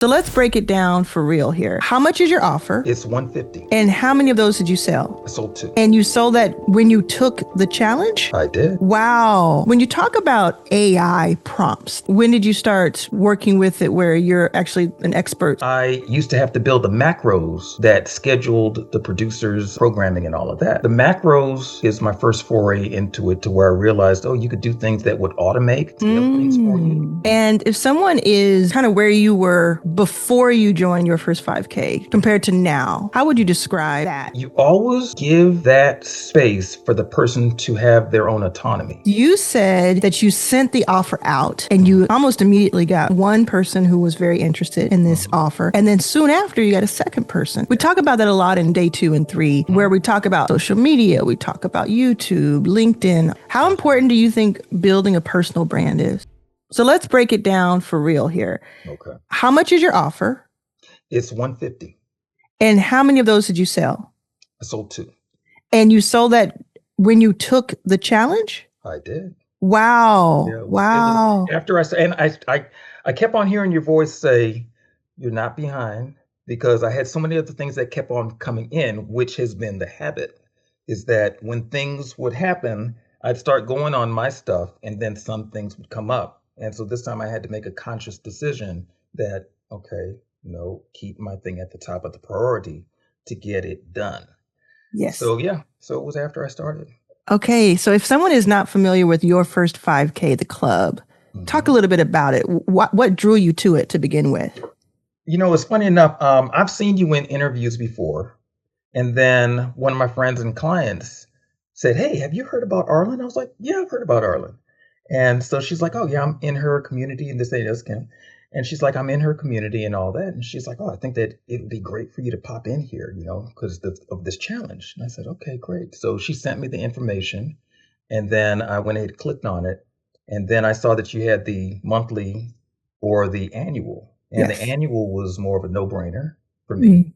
So let's break it down for real here. How much is your offer? It's $150. And how many of those did you sell? I sold 2. And you sold that when you took the challenge? I did. Wow. When you talk about AI prompts, when did you start working with it where you're actually an expert? I used to have to build the macros that scheduled the producer's programming and all of that. The macros is my first foray into it, to where I realized, oh, you could do things that would automate, scale things for you. And if someone is kind of where you were before you joined your first 5K compared to now, how would you describe that? You always give that space for the person to have their own autonomy. You said that you sent the offer out and you almost immediately got one person who was very interested in this offer. And then soon after, you got a second person. We talk about that a lot in day 2 and 3, where we talk about social media, we talk about YouTube, LinkedIn. How important do you think building a personal brand is? So let's break it down for real here. Okay. How much is your offer? It's $150. And how many of those did you sell? I sold 2. And you sold that when you took the challenge? I did. Wow. Yeah, Wow. after I kept on hearing your voice say, you're not behind, because I had so many other things that kept on coming in, which has been the habit, is that when things would happen, I'd start going on my stuff and then some things would come up. And so this time I had to make a conscious decision that, okay, keep my thing at the top of the priority to get it done. Yes. So yeah, so it was after I started. Okay, so if someone is not familiar with your first 5K, the club, talk a little bit about it. What drew you to it to begin with? It's funny enough. I've seen you in interviews before, and then one of my friends and clients said, "Hey, have you heard about Arlan?" I was like, "Yeah, I've heard about Arlan." And so she's like, "Oh yeah, I'm in her community and this Kim." And she's like, "I'm in her community and all that." And she's like, "Oh, I think that it would be great for you to pop in here, because of this challenge." And I said, "Okay, great." So she sent me the information, and then I went ahead and clicked on it. And then I saw that you had the monthly or the annual. And Yes. the annual was more of a no-brainer for me.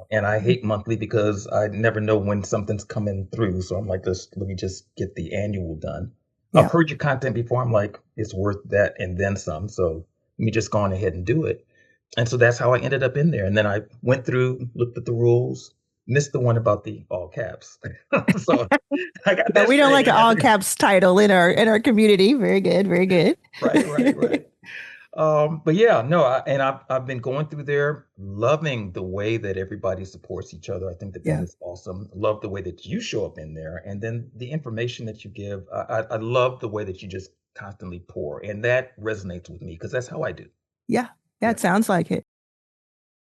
And I hate monthly because I never know when something's coming through. So I'm like, let me just get the annual done. Yeah. I've heard your content before. I'm like, it's worth that and then some. So let me just go on ahead and do it. And so that's how I ended up in there. And then I went through, looked at the rules, missed the one about the all caps. So I got that. We don't like straight. an all caps title in our community. Very good, very good. Right. But yeah, no, I've been going through there, loving the way that everybody supports each other. I think that Yeah. is awesome. Love the way that you show up in there, and then the information that you give. I love the way that you just constantly pour, and that resonates with me because that's how I do. Yeah, it sounds like it.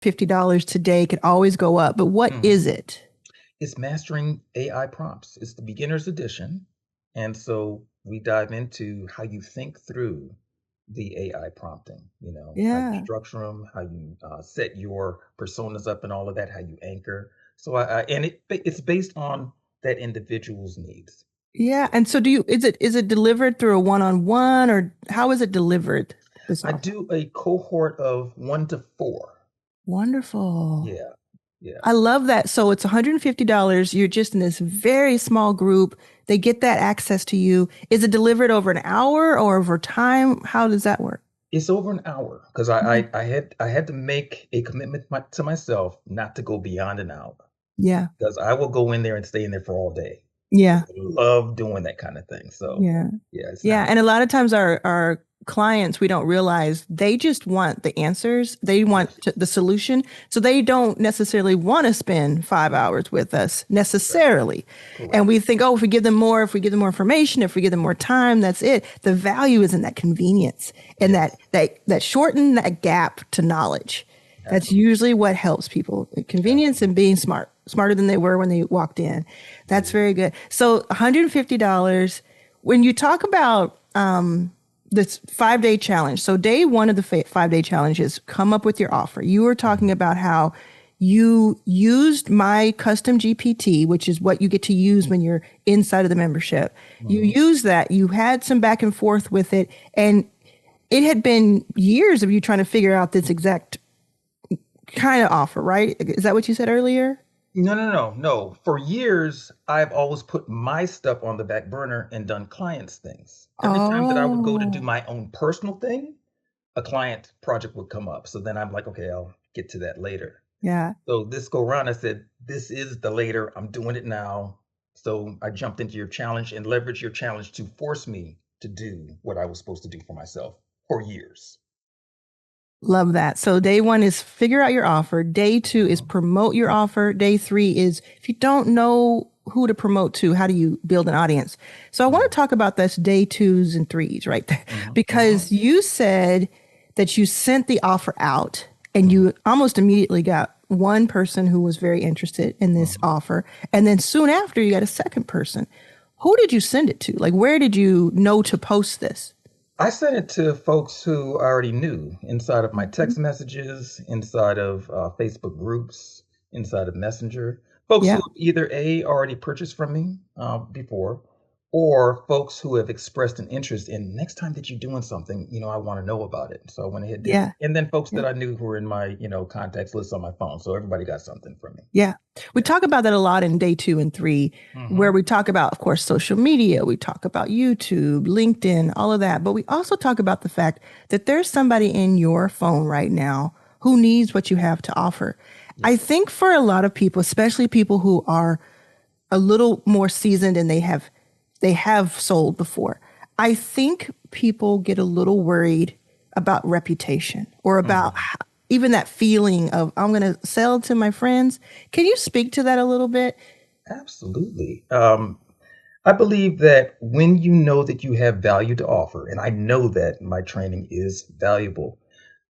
$50 today could always go up, but what is it? It's mastering AI prompts. It's the beginner's edition, and so we dive into how you think through the AI prompting, how you structure them, how you set your personas up and all of that, how you anchor. So it's based on that individual's needs. Yeah. And so is it delivered through a one-on-one, or how is it delivered? I do a cohort of 1 to 4. Wonderful. Yeah. I love that. So it's $150. You're just in this very small group. They get that access to you. Is it delivered over an hour or over time? How does that work? It's over an hour because I had to make a commitment to myself not to go beyond an hour. Yeah. Because I will go in there and stay in there for all day. Yeah. I love doing that kind of thing. So yeah. And a lot of times our clients, we don't realize they just want the answers. They want the solution. So they don't necessarily want to spend 5 hours with us necessarily. Correct. And we think, if we give them more information, if we give them more time, that's it. The value is in that convenience and that shorten that gap to knowledge. Absolutely. That's usually what helps people. Convenience and being smarter than they were when they walked in. That's very good. So $150. When you talk about this 5-day challenge, so day 1 of the 5-day challenge is come up with your offer. You were talking about how you used my custom GPT, which is what you get to use when you're inside of the membership. You used that. You had some back and forth with it. And it had been years of you trying to figure out this exact kind of offer, right? Is that what you said earlier? No. For years, I've always put my stuff on the back burner and done clients' things. Every time that I would go to do my own personal thing, a client project would come up. So then I'm like, okay, I'll get to that later. Yeah. So this go around, I said, this is the later. I'm doing it now. So I jumped into your challenge and leveraged your challenge to force me to do what I was supposed to do for myself for years. Love that. So day one is figure out your offer. Day two is Mhm. promote your offer. Day three is if you don't know who to promote to, how do you build an audience? So I want to talk about this day twos and threes, right? Mhm. Because you said that you sent the offer out and Mhm. you almost immediately got one person who was very interested in this Mhm. offer. And then soon after, you got a second person. Who did you send it to? Like, where did you know to post this? I sent it to folks who I already knew inside of my Mhm. text messages, inside of Facebook groups, inside of Messenger. Folks who Yeah. have either A, already purchased from me before, or folks who have expressed an interest in next time that you're doing something, I want to know about it. So I went ahead and did it. Yeah. And then folks Yeah. that I knew who were in my, contacts list on my phone. So everybody got something from me. Yeah. We Yeah. talk about that a lot in day two and three, where Hmm. we talk about, of course, social media. We talk about YouTube, LinkedIn, all of that. But we also talk about the fact that there's somebody in your phone right now who needs what you have to offer. I Yes. think for a lot of people, especially people who are a little more seasoned and they have sold before, I think people get a little worried about reputation or about Hmm. even that feeling of I'm going to sell to my friends. Can you speak to that a little bit? Absolutely. I believe that when you know that you have value to offer, and I know that my training is valuable,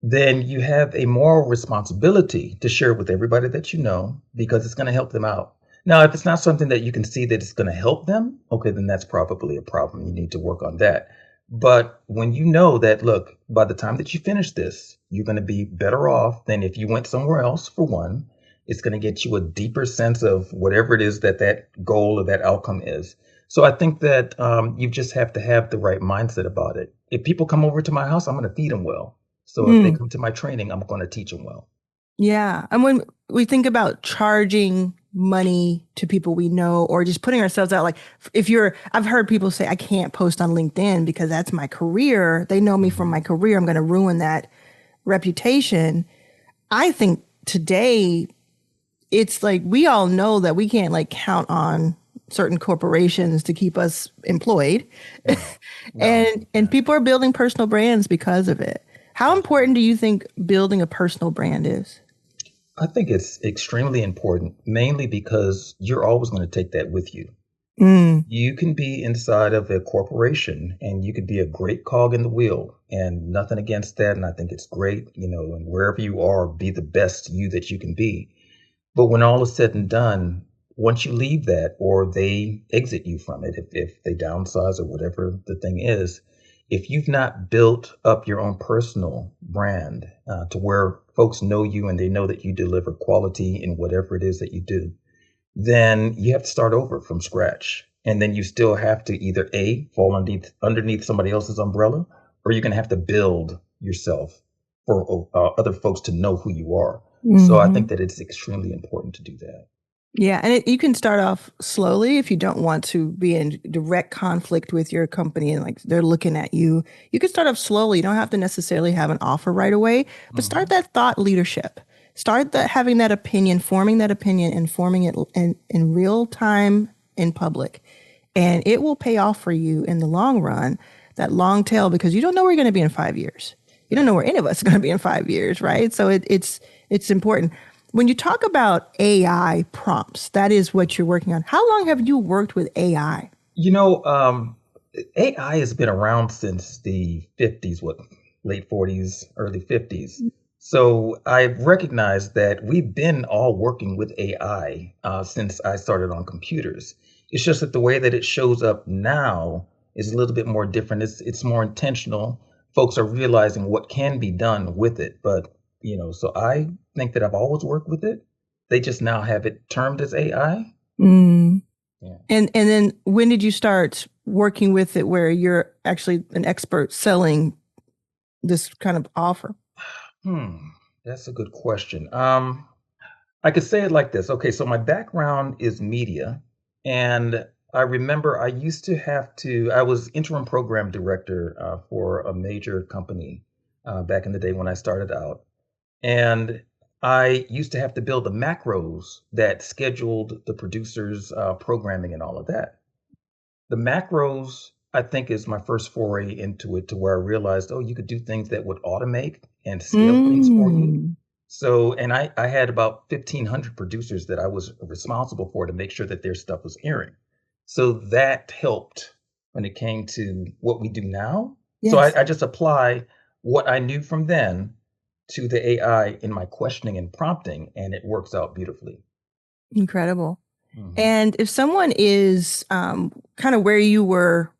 then you have a moral responsibility to share it with everybody that you know because it's going to help them out. Now, if it's not something that you can see that it's going to help them, okay, then that's probably a problem. You need to work on that. But when you know that, look, by the time that you finish this, you're going to be better off than if you went somewhere else, for one. It's going to get you a deeper sense of whatever it is that that goal or that outcome is. So I think that you just have to have the right mindset about it. If people come over to my house, I'm going to feed them well. So if they Mm, come to my training, I'm going to teach them well. yeah. And when we think about charging money to people we know or just putting ourselves out, like if you're, I've heard people say, I can't post on LinkedIn because that's my career. They know me from Mhm. my career. I'm going to ruin that reputation. I think today it's like we all know that we can't like count on certain corporations to keep us employed. No, no, And yeah, people are building personal brands because of it. How important absolutely. do you think building a personal brand is? I think it's extremely important, mainly because you're always going to take that with you. Mm, You can be inside of a corporation and you could be a great cog in the wheel and nothing against that. And I think it's great, and wherever you are, be the best you that you can be. But when all is said and done, once you leave that or they exit you from it, if they downsize or whatever the thing is, if you've not built up your own personal brand to where folks know you and they know that you deliver quality in whatever it is that you do, then you have to start over from scratch. And then you still have to either A, fall underneath somebody else's umbrella, or you're going to have to build yourself for other folks to know who you are. So I think hmm. that it's extremely important to do that. Yeah, and you can start off slowly if you don't want to be in direct conflict with your company and like they're looking at you. You can start off slowly. You don't have to necessarily have an offer right away, but start Hmm. that thought leadership. Start that having that opinion, forming that opinion, and forming it in real time in public, and it will pay off for you in the long run. That long tail, because you don't know where you're going to be in 5 years. You don't know Right. where any of us are going to be in 5 years, right? So it's important. When you talk about AI prompts, that is what you're working on. How long have you worked with AI? You know, AI has been around since the 50s, what, late 40s, early 50s. So I've recognized that we've been all working with AI since I started on computers. It's just that the way that it shows up now is a little bit more different. It's more intentional. Folks are realizing what can be done with it. But, so I think that I've always worked with it. They just now have it termed as AI. Mm. Yeah. And then when did you start working with it where you're actually an expert selling this kind of offer? Hmm, that's a good question. I could say it like this. Okay, so my background is media, and I remember I used to have to, I was interim program director for a major company back in the day when I started out. And I used to have to build the macros that scheduled the producers' programming and all of that. The macros, I think, is my first foray into it to where I realized, oh, you could do things that would automate and scale things for you. Mm, So, and I had about 1,500 producers that I was responsible for to make sure that their stuff was airing. So that helped when it came to what we do now. So yes. I just apply what I knew from then to the AI in my questioning and prompting, and it works out beautifully. Incredible. Mhm. And if someone is kind of where you were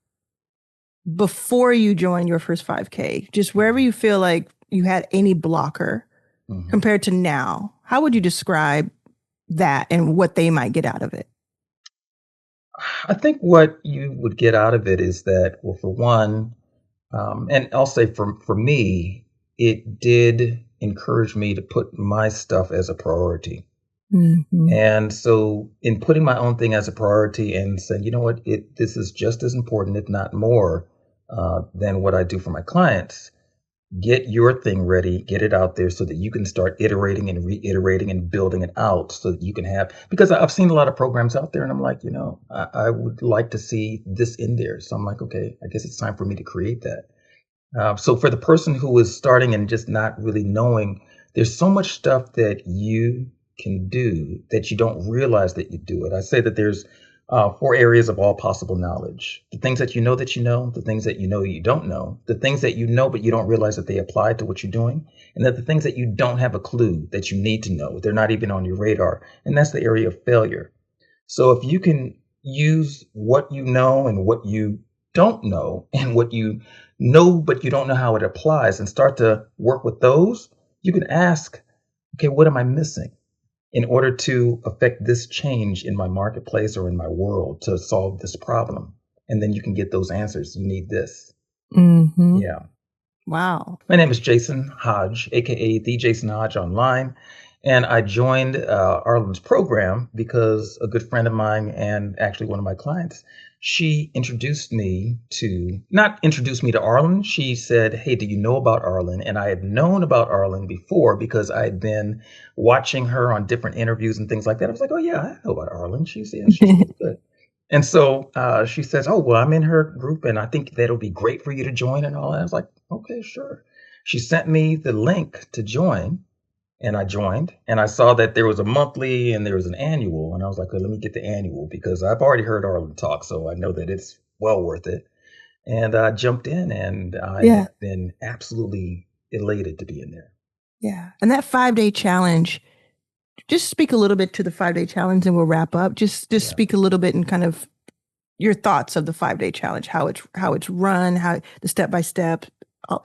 before you joined your first 5K, just wherever Mhm. you feel like you had any blocker Mhm. compared to now, how would you describe that and what they might get out of it? I think what you would get out of it is that, well, for one, and I'll say for me, it did encourage me to put my stuff as a priority. Hmm. And so, in putting my own thing as a priority and saying, you know what, this is just as important, if not more, than what I do for my clients. Get your thing ready, get it out there so that you can start iterating and reiterating and building it out so that you can have, because I've seen a lot of programs out there and I'm like, I would like to see this in there. So I'm like, okay, I guess it's time for me to create that. So for the person who is starting and just not really knowing, there's so much stuff that you can do that you don't realize that you do it. I say that there's four areas of all possible knowledge: the things that you know, the things that you don't know, the things that you know but you don't realize that they apply to what you're doing, and that the things that you don't have a clue that you need to know, they're not even on your radar. And that's the area of failure. So if you can use what you know and what you don't know and what you know but you don't know how it applies and start to work with those, you can ask, okay, what am I missing in order to affect this change in my marketplace or in my world to solve this problem? And then you can get those answers. You need this. Hmm. Yeah. Wow. My name is Jason Hodge, aka the Jason Hodge online, and I joined Arlan's program because a good friend of mine and actually one of my clients, she introduced me to, not introduced me to Arlan. She said, "Hey, do you know about Arlan?" And I had known about Arlan before because I had been watching her on different interviews and things like that. I was like, "Oh yeah, I know about Arlan. She's really good." And so she says, "Oh well, I'm in her group, and I think that'll be great for you to join and all that." I was like, "Okay, sure." She sent me the link to join, and I joined, and I saw that there was a monthly and there was an annual, and I was like, "Well, let me get the annual because I've already heard Arlen talk, so I know that it's well worth it." And I jumped in, and I Yeah. have been absolutely elated to be in there. Yeah. And that 5-day challenge, just speak a little bit to the 5-day challenge and we'll wrap up. Just Yeah. speak a little bit and kind of your thoughts of the 5-day challenge, how it's run, how the step by step,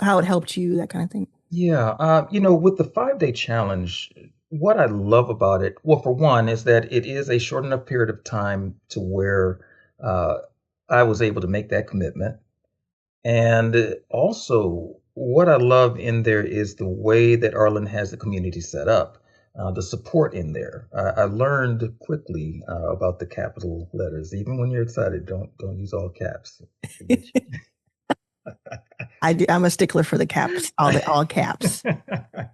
how it helped you, that kind of thing. Yeah, with the 5-day challenge, what I love about it, well, for one, is that it is a short enough period of time to where uh, I was able to make that commitment. And also, what I love in there is the way that Arlen has the community set up, the support in there. I learned quickly about the capital letters. Even when you're excited, don't use all caps. Forget I'm a stickler for the caps, all caps. you.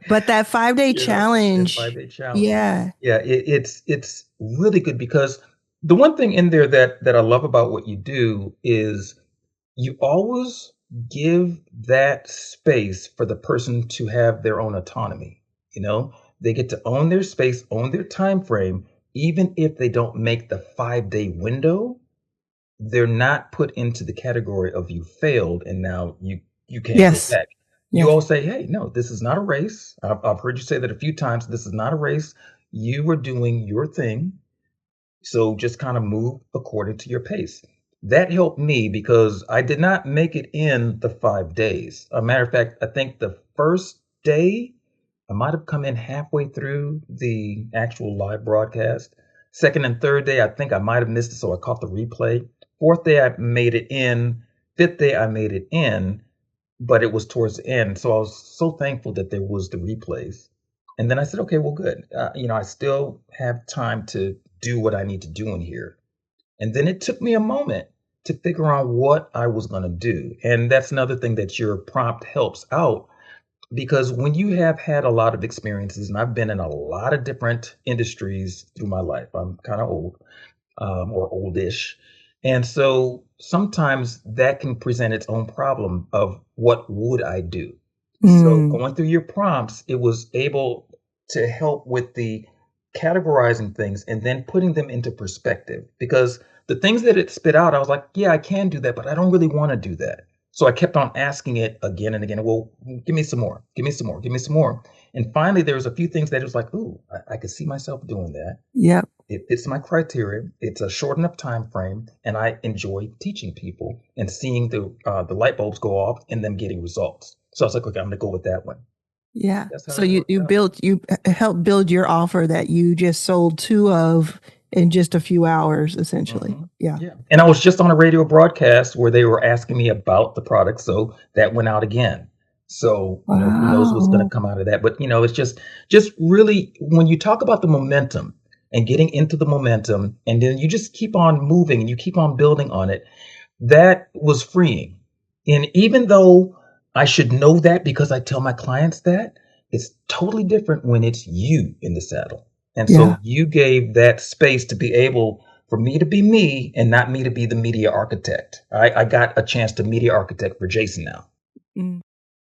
But that 5-day Yeah, challenge, 5-day challenge. yeah. Yeah, it's really good because the one thing in there that I love about what you do is you always give that space for the person to have their own autonomy. You know, they get to own their space, own their time frame, even if they don't make the 5-day window. They're not put into the category of you failed and now you can't go Yes. back. You Yes. all say, "Hey, no, this is not a race." I've heard you say that a few times. This is not a race. You were doing your thing, so just kind of move according to your pace. That helped me because I did not make it in the 5 days. A matter of fact, I think the first day I might have come in halfway through the actual live broadcast. Second and third day, I think I might have missed it, so I caught the replay. Fourth day, I made it in. Fifth day, I made it in, but it was towards the end. So I was so thankful that there was the replays. And then I said, okay, well, good. I still have time to do what I need to do in here. And then it took me a moment to figure out what I was going to do. And that's another thing that your prompt helps out because when you have had a lot of experiences, and I've been in a lot of different industries through my life, I'm kind of old, or oldish. And so sometimes that can present its own problem of what would I do? So Mm, going through your prompts, it was able to help with the categorizing things and then putting them into perspective, because the things that it spit out, I was like, yeah, I can do that, but I don't really want to do that. So I kept on asking it again and again. Well, give me some more, give me some more, give me some more. And finally, there was a few things that it was like, ooh, I could see myself doing that. yep. It fits my criteria. It's a short enough time frame, and I enjoy teaching people and seeing the light bulbs go off and them getting results. So I was like, okay, I'm gonna go with that one. Yeah. That's how So it you worked you out. built you helped build your offer that you just sold two of in just a few hours, essentially. Hmm. Yeah. Yeah, and I was just on a radio broadcast where they were asking me about the product, so that went out again. So who knows what's going to Wow. come out of that? But it's just really when you talk about the momentum and getting into the momentum, and then you just keep on moving and you keep on building on it. That was freeing. And even though I should know that because I tell my clients that, it's totally different when it's you in the saddle. And Yeah. so you gave that space to be able for me to be me and not me to be the media architect. I got a chance to media architect for Jason now. Mm.